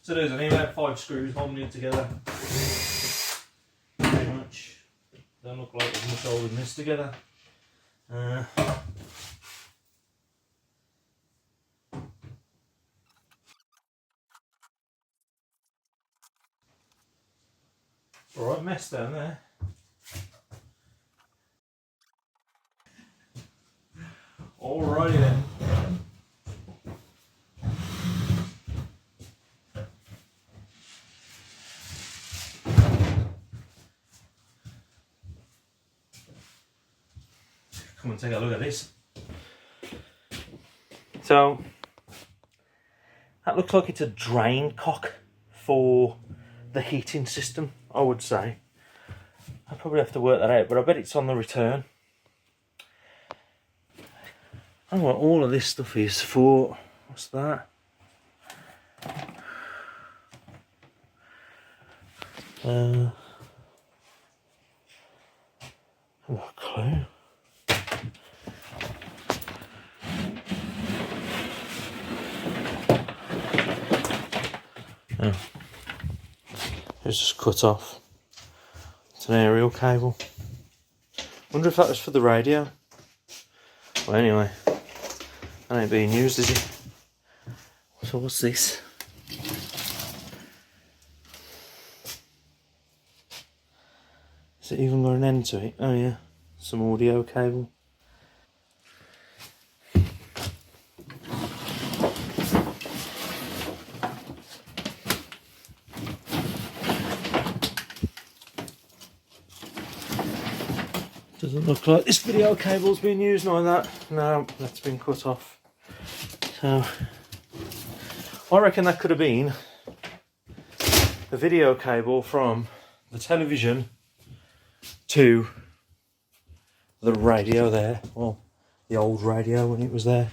So there's only about 5 screws holding it together. Pretty much. Don't look like there's much holding this together. Alright, mess down there. Alrighty then. Come and take a look at this. So that looks like it's a drain cock for the heating system, I would say. I'll probably have to work that out, but I bet it's on the return. I don't know what all of this stuff is for. What's that? I've got a clue. Oh. It's just cut off. It's an aerial cable. Wonder if that was for the radio. Well, anyway, that ain't being used, is it? So what's this? Is it even got an end to it? Oh yeah, some audio cable. Doesn't look like this video cable's been used like that. No, that's been cut off. So I reckon that could have been the video cable from the television to the radio there. Well, the old radio when it was there.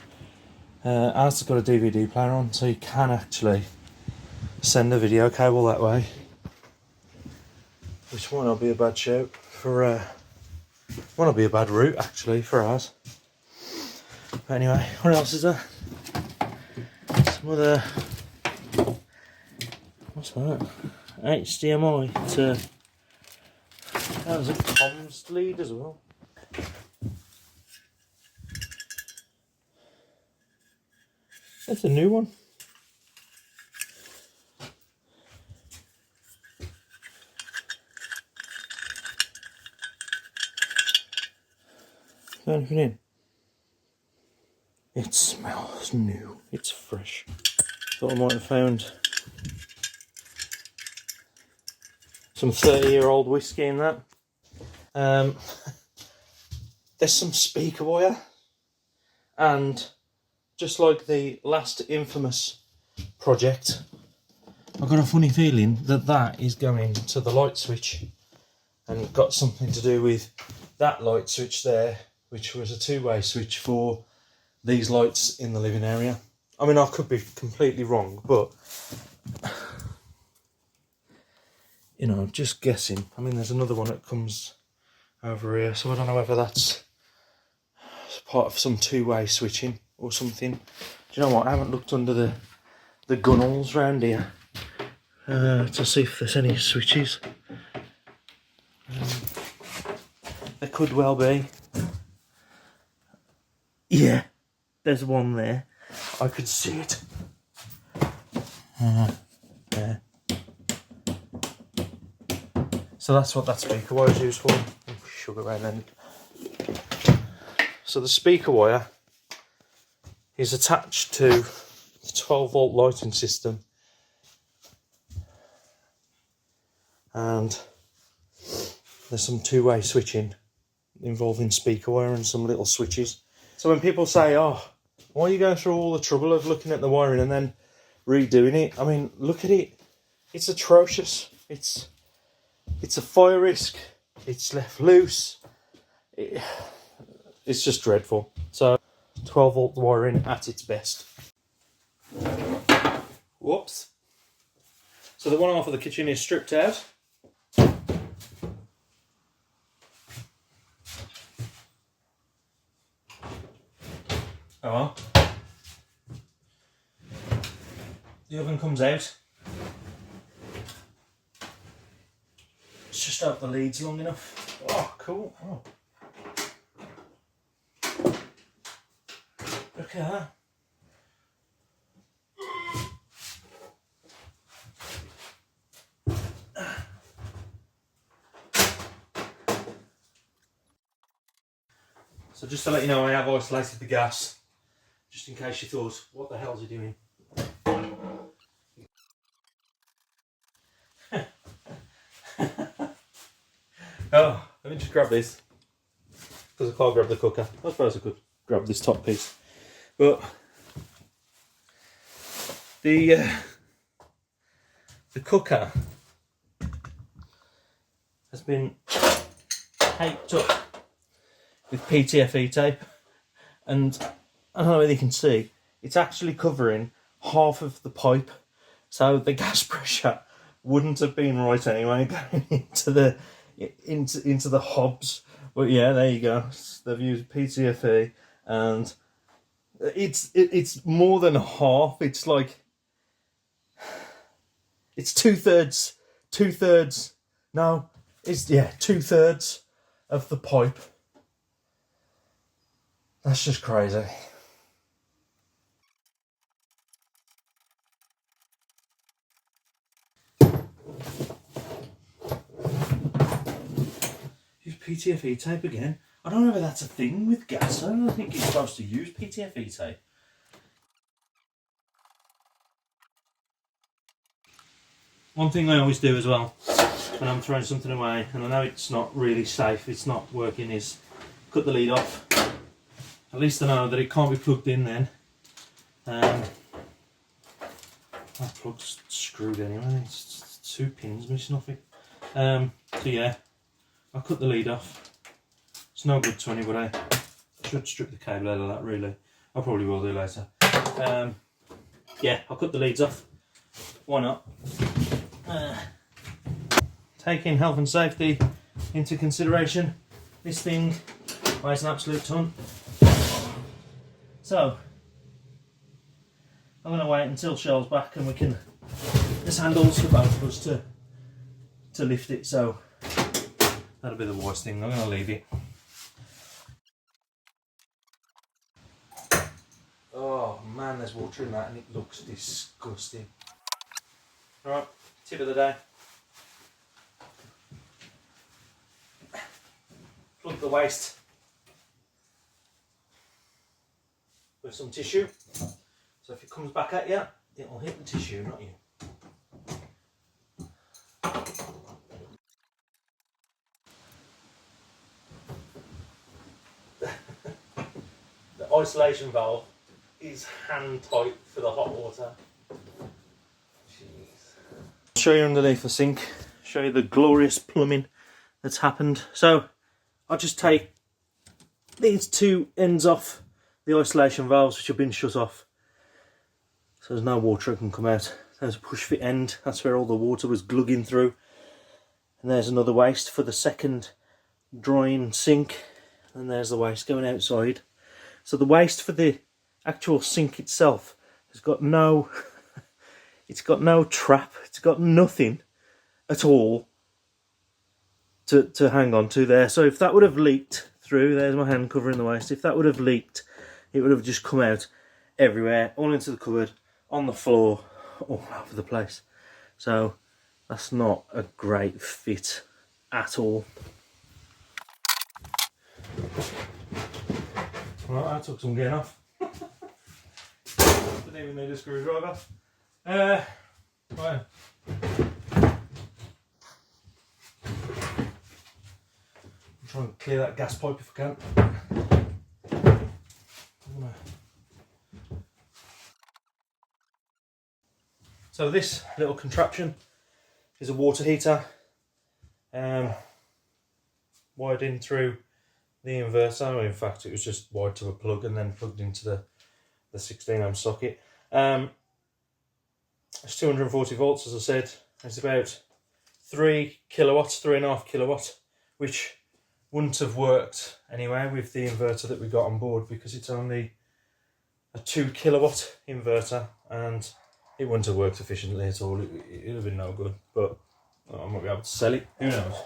Ours has got a DVD player on, so you can actually send a video cable that way. Which might not be a bad shout for might not be a bad route actually for ours. But anyway, what else is there? Some other, what's that? HDMI to, that was a comms lead as well. That's a new one. Is there anything in? It smells new. It's fresh. Thought I might have found some 30-year-old whiskey in that. There's some speaker wire, and just like the last infamous project, I've got a funny feeling that that is going to the light switch, and got something to do with that light switch there, which was a two-way switch for these lights in the living area. I mean, I could be completely wrong, but you know, just guessing. I mean, there's another one that comes over here, so I don't know whether that's part of some two-way switching or something. Do you know what? I haven't looked under the gunnels round here to see if there's any switches. There could well be. Yeah, there's one there. I could see it. There. So that's what that speaker wire is used for. Sugar around then. So the speaker wire is attached to the 12-volt lighting system, and there's some two-way switching involving speaker wire and some little switches. So when people say, oh, why are you going through all the trouble of looking at the wiring and then redoing it? I mean, look at it. It's atrocious. It's a fire risk. It's left loose. It's just dreadful. So 12-volt wiring at its best. Whoops. So the one half of the kitchen is stripped out. Oh well. The oven comes out. just hope the lead's long enough. Oh, cool. Oh. Look at that. So just to let you know, I have isolated the gas, just in case you thought, what the hell's he doing? Oh, let me just grab this, because I can't grab the cooker. I suppose I could grab this top piece, but the cooker has been taped up with PTFE tape, and I don't know whether you can see, it's actually covering half of the pipe, so the gas pressure wouldn't have been right anyway going into the hobs. But yeah, there you go. They've used PTFE, and it's more than half. It's like it's two-thirds. No, it's 2/3 of the pipe. That's just crazy. Use PTFE tape again. I don't know if that's a thing with gas. I don't think you're supposed to use PTFE tape. One thing I always do as well when I'm throwing something away, and I know it's not really safe, it's not working, is cut the lead off. At least I know that it can't be plugged in then. That plug's screwed anyway, it's 2 pins missing off it. So yeah, I'll cut the lead off. It's no good to anybody. I should strip the cable out of that really. I probably will do later. Yeah, I'll cut the leads off. Why not? Taking health and safety into consideration, this thing weighs an absolute ton. So, I'm going to wait until Shell's back and we can, there's handles for both of us to lift it, so that'll be the worst thing. I'm going to leave it. Oh man, there's water in that and it looks disgusting. Right, tip of the day. Plug the waste with some tissue. So if it comes back at you, it'll hit the tissue, not you. The isolation valve is hand tight for the hot water. Jeez. I'll show you underneath the sink, show you the glorious plumbing that's happened. So I'll just take these 2 ends off the isolation valves which have been shut off. So there's no water that can come out. There's a push fit end, that's where all the water was glugging through. And there's another waste for the second drying sink. And there's the waste going outside. So the waste for the actual sink itself has got no, it's got no trap, it's got nothing at all to hang on to there. So if that would have leaked through, there's my hand covering the waste, if that would have leaked, it would have just come out everywhere, all into the cupboard, on the floor, all over the place. So that's not a great fit at all. Right, that took some getting off. Didn't even need a screwdriver. Right. I'm trying to clear that gas pipe if I can. So this little contraption is a water heater, wired in through the inverter. In fact, it was just wired to a plug and then plugged into the 16 amp socket. It's 240 volts, as I said. It's about 3 kilowatts, 3.5 kilowatt, which wouldn't have worked anyway with the inverter that we got on board because it's only a 2 kilowatt inverter and it wouldn't have worked efficiently at all. It would have been no good, but I might be able to sell it, who knows.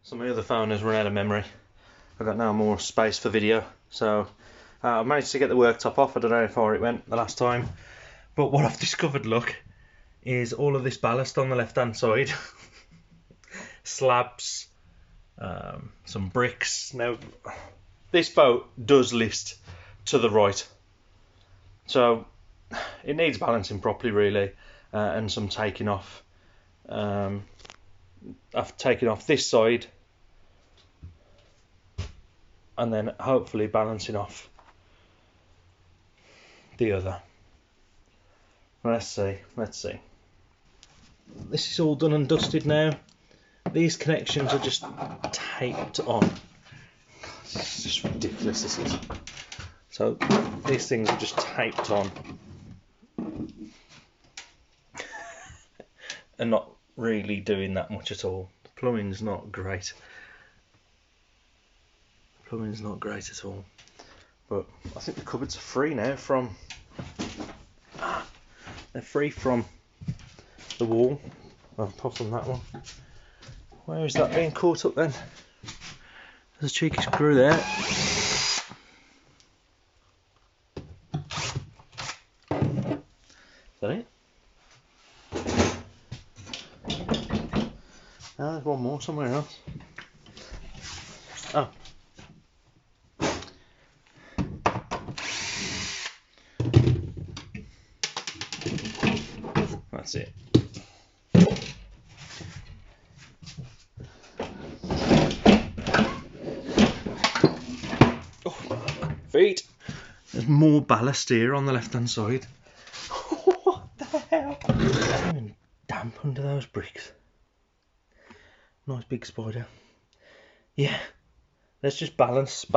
So my other phone has run out of memory. I've got no more space for video. So I managed to get the worktop off. I don't know how far it went the last time. But what I've discovered, look, is all of this ballast on the left hand side. Slabs, some bricks. Now, this boat does list to the right. So it needs balancing properly, really, and some taking off. I've taken off this side and then hopefully balancing off the other. Let's see. This is all done and dusted now. These connections are just taped on. This is just ridiculous, this is. So these things are just taped on and not really doing that much at all. The plumbing's not great. Plumbing's not great at all. But I think the cupboards are free now from... they're free from the wall. Apart from that one. Where is that being caught up then? There's a cheeky screw there. Is that it? Oh, there's one more somewhere else. Oh. That's it. Oh, feet. There's more ballast here on the left hand side. What the hell? It's even damp under those bricks. Nice big spider. Yeah, let's just ballast.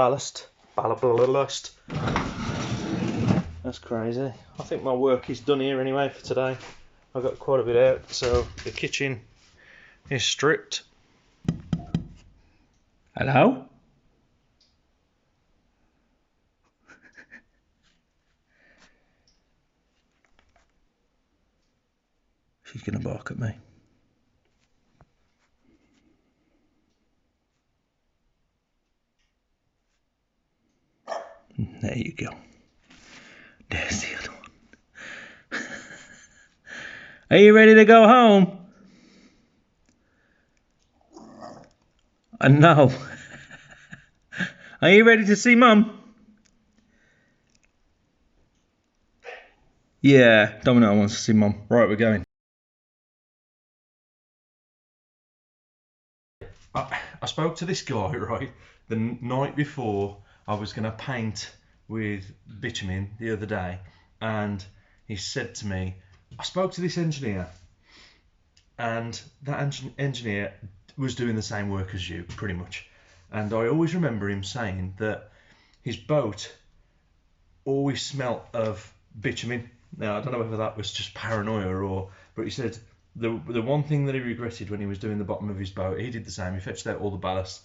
That's crazy. I think my work is done here anyway for today. I've got quite a bit out, so the kitchen is stripped. Hello? She's gonna bark at me. There you go. There's the other one. Are you ready to go home? No. Are you ready to see Mum? Yeah, Domino wants to see Mum. Right, we're going. I spoke to this guy, right, the night before I was going to paint with bitumen the other day, and he said to me, I spoke to this engineer, and that engineer was doing the same work as you, pretty much. And I always remember him saying that his boat always smelt of bitumen. Now, I don't know whether that was just paranoia but he said the one thing that he regretted when he was doing the bottom of his boat, he did the same. He fetched out all the ballast,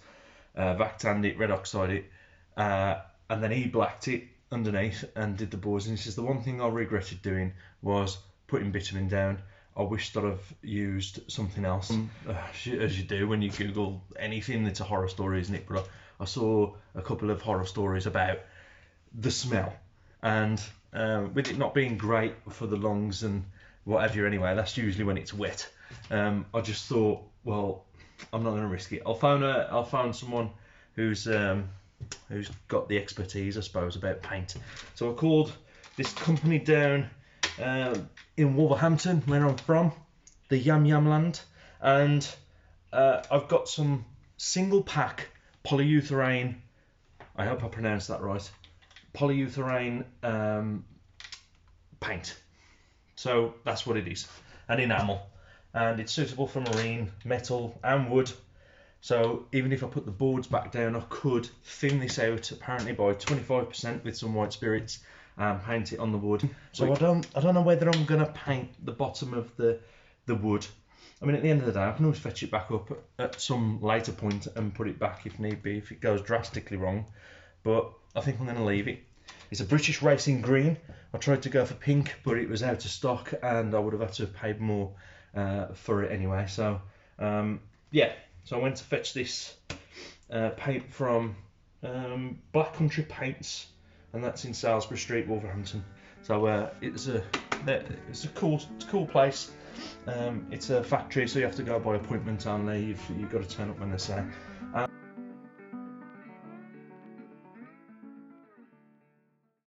vac tanned it, red oxide it, and then he blacked it underneath and did the boards. And he says the one thing I regretted doing was putting bitumen down. I wished that I've used something else, as you do when you Google anything. It's a horror story, isn't it? But I saw a couple of horror stories about the smell, and with it not being great for the lungs and whatever anyway, that's usually when it's wet. I just thought, well, I'm not going to risk it. I'll phone someone who's got the expertise, I suppose, about paint. So I called this company down in Wolverhampton, where I'm from, the Yam Yam Land, and I've got some single pack polyurethane, I hope I pronounced that right, polyurethane paint. So that's what it is, an enamel, and it's suitable for marine, metal and wood. So even if I put the boards back down, I could thin this out apparently by 25% with some white spirits and paint it on the wood. So I don't know whether I'm going to paint the bottom of the wood. I mean, at the end of the day, I can always fetch it back up at some later point and put it back if need be, if it goes drastically wrong. But I think I'm going to leave it. It's a British Racing Green. I tried to go for pink, but it was out of stock and I would have had to have paid more for it anyway. So, yeah, So I went to fetch this paint from Black Country Paints, and that's in Salisbury Street, Wolverhampton. So it's a cool place. It's a factory, so you have to go by appointment only. You've got to turn up when they say.